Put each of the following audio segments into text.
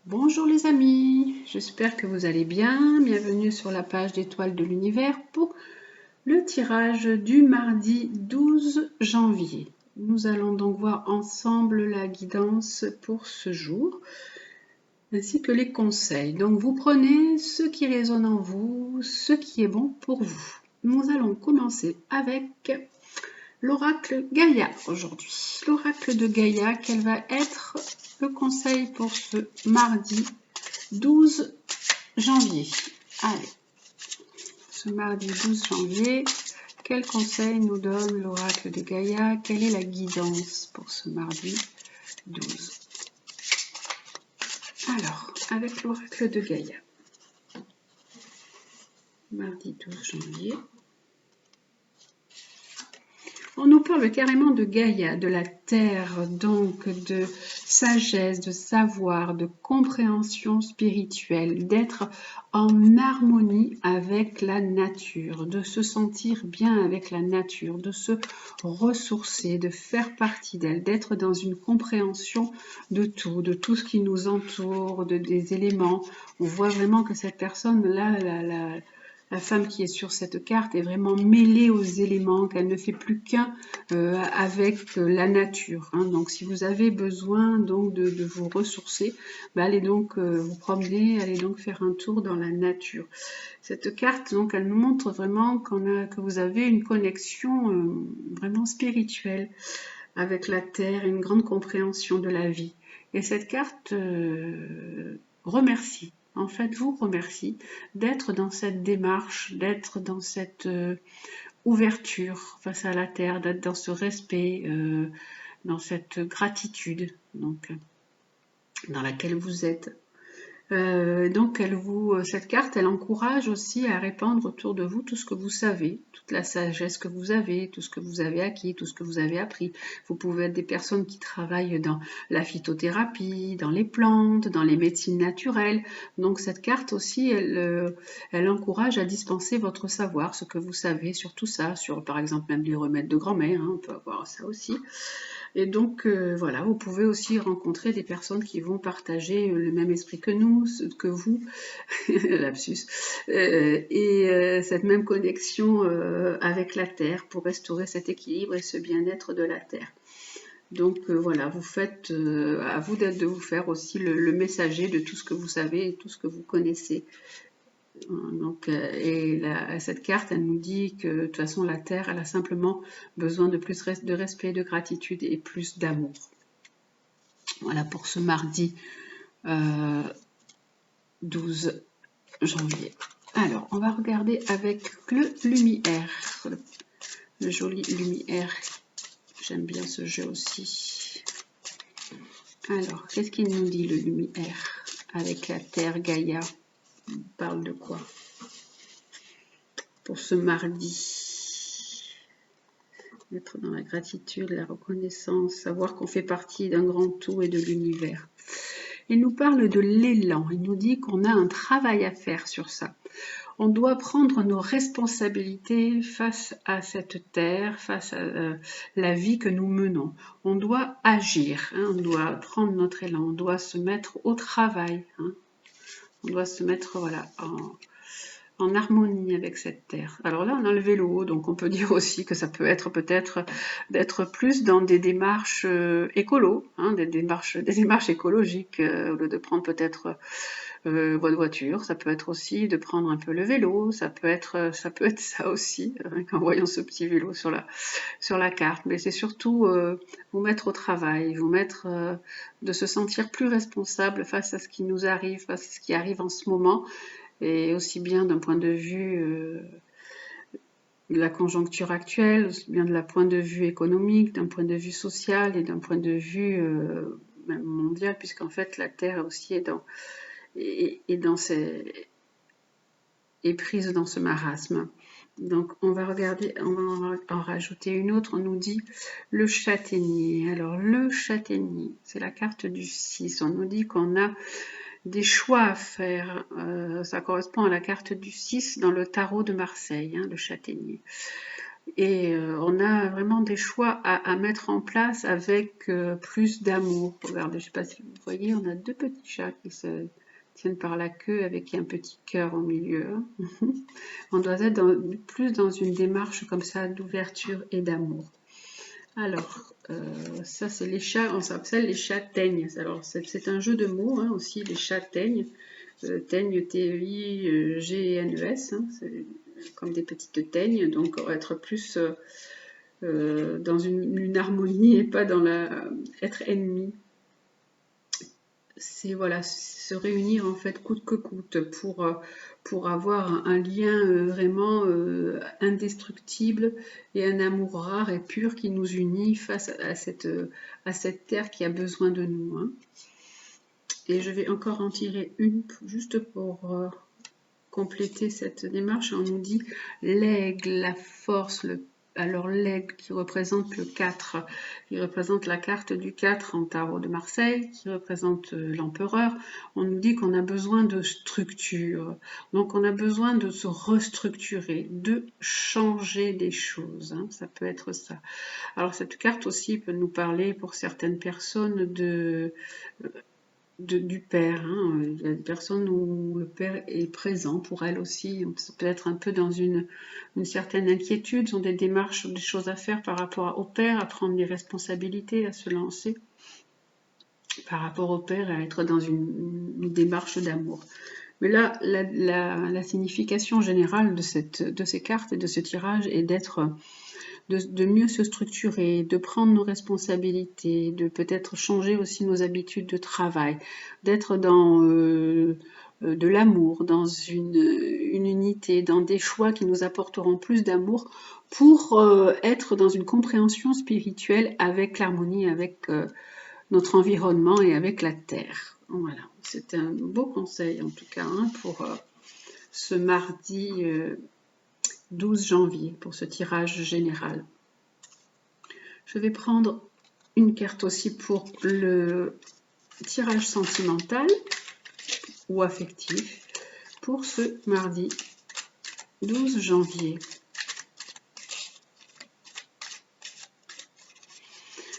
Bonjour les amis, j'espère que vous allez bien. Bienvenue sur la page d'étoiles de l'univers pour le tirage du mardi 12 janvier. Nous allons donc voir ensemble la guidance pour ce jour, ainsi que les conseils. Donc vous prenez ce qui résonne en vous, ce qui est bon pour vous. Nous allons commencer avec l'oracle Gaïa aujourd'hui. L'oracle de Gaïa, quel va être le conseil pour ce mardi 12 janvier. Allez, ce mardi 12 janvier, quel conseil nous donne l'oracle de Gaïa? Quelle est la guidance pour ce mardi 12? Alors, avec l'oracle de Gaïa, mardi 12 janvier, on nous parle carrément de Gaïa, de la terre, donc de sagesse, de savoir, de compréhension spirituelle, d'être en harmonie avec la nature, de se sentir bien avec la nature, de se ressourcer, de faire partie d'elle, d'être dans une compréhension de tout ce qui nous entoure, des éléments. On voit vraiment que cette personne-là, la femme qui est sur cette carte est vraiment mêlée aux éléments, qu'elle ne fait plus qu'un avec la nature. Hein. Donc, si vous avez besoin donc de vous ressourcer, allez donc vous promener, allez donc faire un tour dans la nature. Cette carte, donc, elle nous montre vraiment que vous avez une connexion vraiment spirituelle avec la terre, une grande compréhension de la vie. Et cette carte remercie. En fait, vous remercie d'être dans cette démarche, d'être dans cette ouverture face à la terre, d'être dans ce respect, dans cette gratitude donc, dans laquelle vous êtes. Donc cette carte, elle encourage aussi à répandre autour de vous tout ce que vous savez, toute la sagesse que vous avez, tout ce que vous avez acquis, tout ce que vous avez appris. Vous pouvez être des personnes qui travaillent dans la phytothérapie, dans les plantes, dans les médecines naturelles. Donc cette carte aussi, elle encourage à dispenser votre savoir, ce que vous savez sur tout ça, sur par exemple même les remèdes de grand-mère, hein, on peut avoir ça aussi. Et donc voilà, vous pouvez aussi rencontrer des personnes qui vont partager le même esprit que nous, que vous, lapsus, et cette même connexion avec la Terre pour restaurer cet équilibre et ce bien-être de la Terre. Donc voilà, vous faites, à vous de vous faire aussi le messager de tout ce que vous savez et tout ce que vous connaissez. Donc, cette carte, elle nous dit que de toute façon, la Terre, elle a simplement besoin de plus de respect, de gratitude et plus d'amour. Voilà pour ce mardi 12 janvier. Alors, on va regarder avec le lumière, le joli lumière. J'aime bien ce jeu aussi. Alors, qu'est-ce qu'il nous dit le lumière avec la Terre Gaïa? On parle de quoi pour ce mardi? Être dans la gratitude, la reconnaissance, savoir qu'on fait partie d'un grand tout et de l'univers. Il nous parle de l'élan, il nous dit qu'on a un travail à faire sur ça. On doit prendre nos responsabilités face à cette terre, face à la vie que nous menons. On doit agir, hein, on doit prendre notre élan, on doit se mettre au travail. Hein. On doit se mettre voilà, en harmonie avec cette terre. Alors là, on a le vélo, donc on peut dire aussi que ça peut être peut-être d'être plus dans des démarches écolo, hein, des démarches écologiques, au lieu de prendre peut-être votre voiture. Ça peut être aussi de prendre un peu le vélo, ça peut être ça aussi, en voyant ce petit vélo sur la carte. Mais c'est surtout vous mettre au travail, vous mettre de se sentir plus responsable face à ce qui nous arrive, face à ce qui arrive en ce moment, et aussi bien d'un point de vue de la conjoncture actuelle, aussi bien de la point de vue économique, d'un point de vue social et d'un point de vue même mondial, puisqu'en fait la Terre aussi est prise dans ce marasme. Donc on va regarder, on va en rajouter une autre, on nous dit le châtaignier. Alors le châtaignier, c'est la carte du 6, on nous dit qu'on a des choix à faire. Ça correspond à la carte du 6 dans le tarot de Marseille, hein, le châtaignier. Et on a vraiment des choix à mettre en place avec plus d'amour. Regardez, je ne sais pas si vous voyez, on a deux petits chats qui se tiennent par la queue avec un petit cœur au milieu. On doit être plus dans une démarche comme ça d'ouverture et d'amour. Alors, ça c'est les chats, on s'appelle les châtaignes. Alors c'est un jeu de mots hein, aussi, les châtaignes. Teigne, T-E-I-G-N-E-S, hein, c'est comme des petites teignes, donc on va être plus dans une harmonie et pas dans être ennemi. C'est voilà, se réunir en fait coûte que coûte pour avoir un lien vraiment indestructible et un amour rare et pur qui nous unit face à cette terre qui a besoin de nous. Hein. Et je vais encore en tirer une juste pour compléter cette démarche. On nous dit l'aigle, la force, alors l'aigle qui représente le 4, qui représente la carte du 4 en tarot de Marseille, qui représente l'empereur. On nous dit qu'on a besoin de structure, donc on a besoin de se restructurer, de changer des choses, hein. Ça peut être ça. Alors cette carte aussi peut nous parler pour certaines personnes du père. Hein. Il y a des personnes où le père est présent pour elles aussi. Ça peut être un peu dans une certaine inquiétude, ils ont des démarches, des choses à faire par rapport au père, à prendre des responsabilités, à se lancer par rapport au père, à être dans une démarche d'amour. Mais là, la signification générale de ces cartes et de ce tirage est de mieux se structurer, de prendre nos responsabilités, de peut-être changer aussi nos habitudes de travail, d'être dans de l'amour, dans une unité, dans des choix qui nous apporteront plus d'amour pour être dans une compréhension spirituelle avec l'harmonie, avec notre environnement et avec la terre. Voilà, c'est un beau conseil en tout cas hein, pour ce mardi 12 janvier, pour ce tirage général. Je vais prendre une carte aussi pour le tirage sentimental ou affectif pour ce mardi 12 janvier.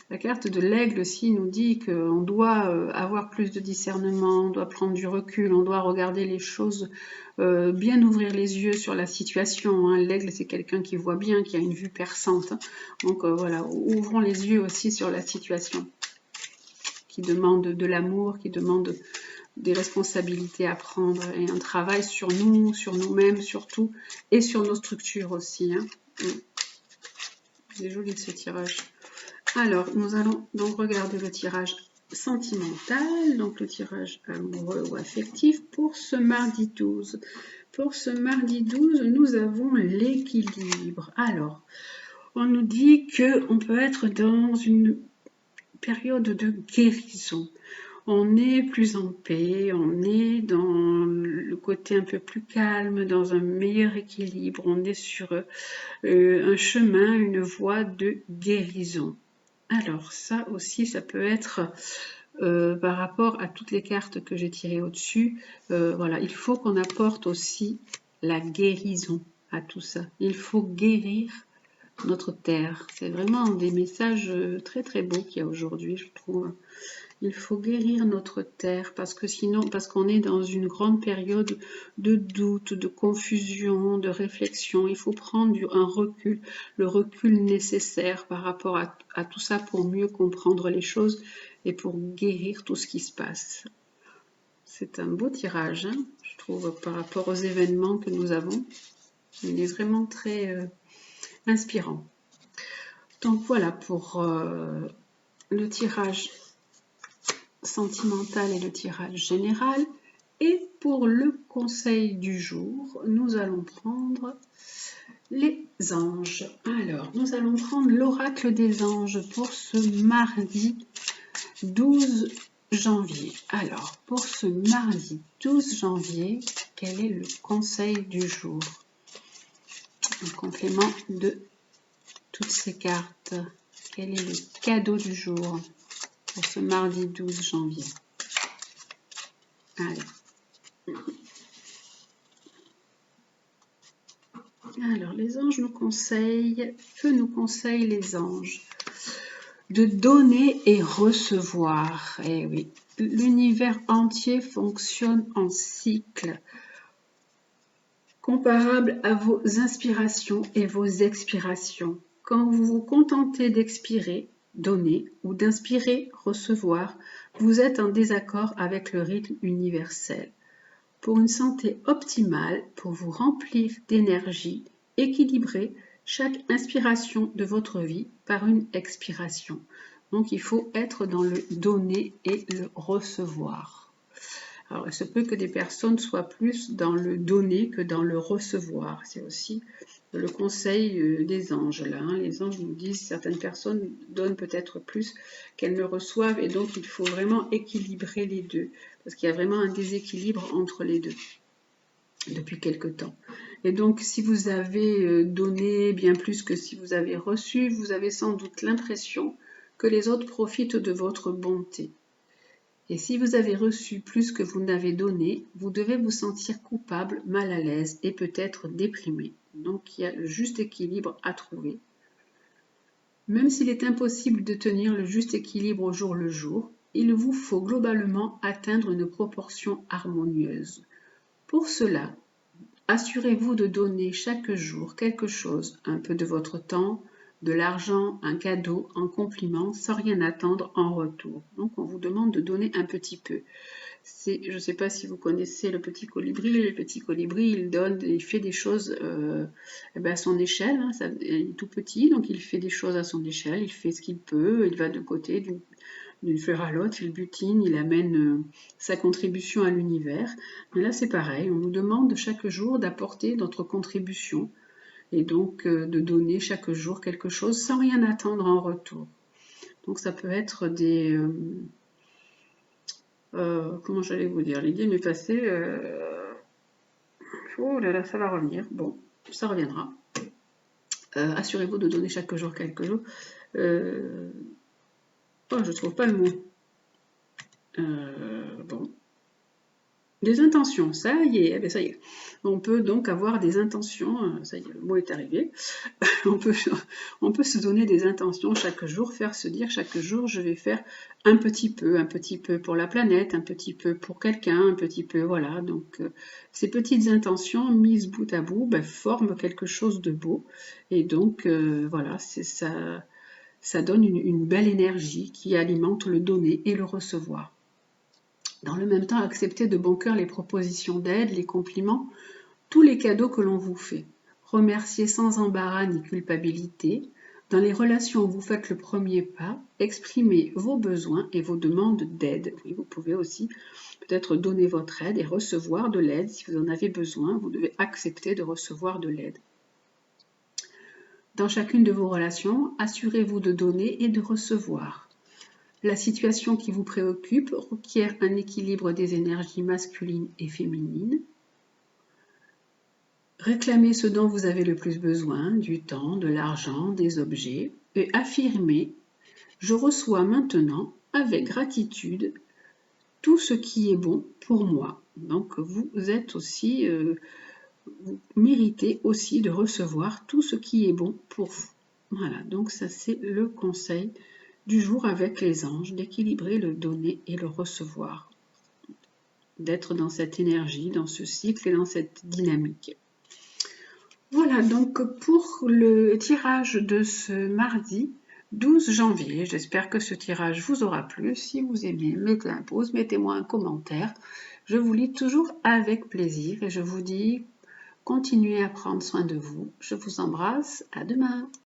La carte de l'aigle aussi nous dit qu'on doit avoir plus de discernement, on doit prendre du recul, on doit regarder les choses, bien ouvrir les yeux sur la situation. Hein. L'aigle, c'est quelqu'un qui voit bien, qui a une vue perçante. Hein. Donc voilà, ouvrons les yeux aussi sur la situation qui demande de l'amour, qui demande des responsabilités à prendre et un travail sur nous, sur nous-mêmes surtout, et sur nos structures aussi. Hein. C'est joli ce tirage. Alors, nous allons donc regarder le tirage sentimental, donc le tirage amoureux ou affectif pour ce mardi 12. Pour ce mardi 12, nous avons l'équilibre. Alors, on nous dit qu'on peut être dans une période de guérison. On est plus en paix, on est dans le côté un peu plus calme, dans un meilleur équilibre, on est sur un chemin, une voie de guérison. Alors ça aussi, ça peut être par rapport à toutes les cartes que j'ai tirées au-dessus. Voilà, il faut qu'on apporte aussi la guérison à tout ça. Il faut guérir notre terre. C'est vraiment des messages très très beaux qu'il y a aujourd'hui, je trouve. Il faut guérir notre terre parce que sinon, parce qu'on est dans une grande période de doute, de confusion, de réflexion. Il faut prendre un recul, le recul nécessaire par rapport à tout ça pour mieux comprendre les choses et pour guérir tout ce qui se passe. C'est un beau tirage, hein, je trouve, par rapport aux événements que nous avons. Il est vraiment très inspirant. Donc voilà pour le tirage sentimental et le tirage général. Et pour le conseil du jour, nous allons prendre les anges. Alors, nous allons prendre l'oracle des anges pour ce mardi 12 janvier. Alors, pour ce mardi 12 janvier, quel est le conseil du jour? En complément de toutes ces cartes, quel est le cadeau du jour pour ce mardi 12 janvier? Allez. Alors, les anges nous conseillent, que nous conseillent les anges? De donner et recevoir. Eh oui, l'univers entier fonctionne en cycle, comparable à vos inspirations et vos expirations. Quand vous vous contentez d'expirer, donner, ou d'inspirer, recevoir, vous êtes en désaccord avec le rythme universel. Pour une santé optimale, pour vous remplir d'énergie, équilibrez chaque inspiration de votre vie par une expiration. Donc il faut être dans le donner et le recevoir. Alors il se peut que des personnes soient plus dans le donner que dans le recevoir. C'est aussi le conseil des anges là. Les anges nous disent que certaines personnes donnent peut-être plus qu'elles ne reçoivent et donc il faut vraiment équilibrer les deux parce qu'il y a vraiment un déséquilibre entre les deux depuis quelque temps. Et donc si vous avez donné bien plus que si vous avez reçu, vous avez sans doute l'impression que les autres profitent de votre bonté. Et si vous avez reçu plus que vous n'avez donné, vous devez vous sentir coupable, mal à l'aise et peut-être déprimé. Donc il y a le juste équilibre à trouver. Même s'il est impossible de tenir le juste équilibre au jour le jour, il vous faut globalement atteindre une proportion harmonieuse. Pour cela, assurez-vous de donner chaque jour quelque chose, un peu de votre temps, de l'argent, un cadeau, un compliment, sans rien attendre en retour. Donc on vous demande de donner un petit peu. Je ne sais pas si vous connaissez le petit colibri. Le petit colibri, il fait des choses à son échelle. Hein, il est tout petit, donc il fait des choses à son échelle. Il fait ce qu'il peut. Il va de côté d'une fleur à l'autre, il butine, il amène sa contribution à l'univers. Mais là, c'est pareil. On nous demande chaque jour d'apporter notre contribution et donc de donner chaque jour quelque chose sans rien attendre en retour. Donc ça peut être des... comment j'allais vous dire? L'idée m'est passée. Oh là là, ça va revenir. Bon, ça reviendra. Assurez-vous de donner chaque jour quelque chose. Oh, je trouve pas le mot. Bon. Des intentions, ça y est, eh bien, ça y est. On peut donc avoir des intentions, ça y est, le mot est arrivé. on peut se donner des intentions chaque jour, faire se dire chaque jour, je vais faire un petit peu pour la planète, un petit peu pour quelqu'un, un petit peu, voilà. Donc, ces petites intentions mises bout à bout forment quelque chose de beau. Et donc, voilà, ça donne une belle énergie qui alimente le donner et le recevoir. Dans le même temps, acceptez de bon cœur les propositions d'aide, les compliments, tous les cadeaux que l'on vous fait. Remerciez sans embarras ni culpabilité. Dans les relations où vous faites le premier pas, exprimez vos besoins et vos demandes d'aide. Oui, vous pouvez aussi peut-être donner votre aide et recevoir de l'aide. Si vous en avez besoin, vous devez accepter de recevoir de l'aide. Dans chacune de vos relations, assurez-vous de donner et de recevoir. La situation qui vous préoccupe requiert un équilibre des énergies masculines et féminines. Réclamez ce dont vous avez le plus besoin, du temps, de l'argent, des objets, et affirmez « Je reçois maintenant, avec gratitude, tout ce qui est bon pour moi ». Donc vous êtes aussi, vous méritez aussi de recevoir tout ce qui est bon pour vous. Voilà, donc ça c'est le conseil du jour avec les anges, d'équilibrer le donner et le recevoir, d'être dans cette énergie, dans ce cycle et dans cette dynamique. Voilà donc pour le tirage de ce mardi 12 janvier. J'espère que ce tirage vous aura plu. Si vous aimez, mettez un pouce, mettez-moi un commentaire. Je vous lis toujours avec plaisir et je vous dis continuez à prendre soin de vous. Je vous embrasse. À demain.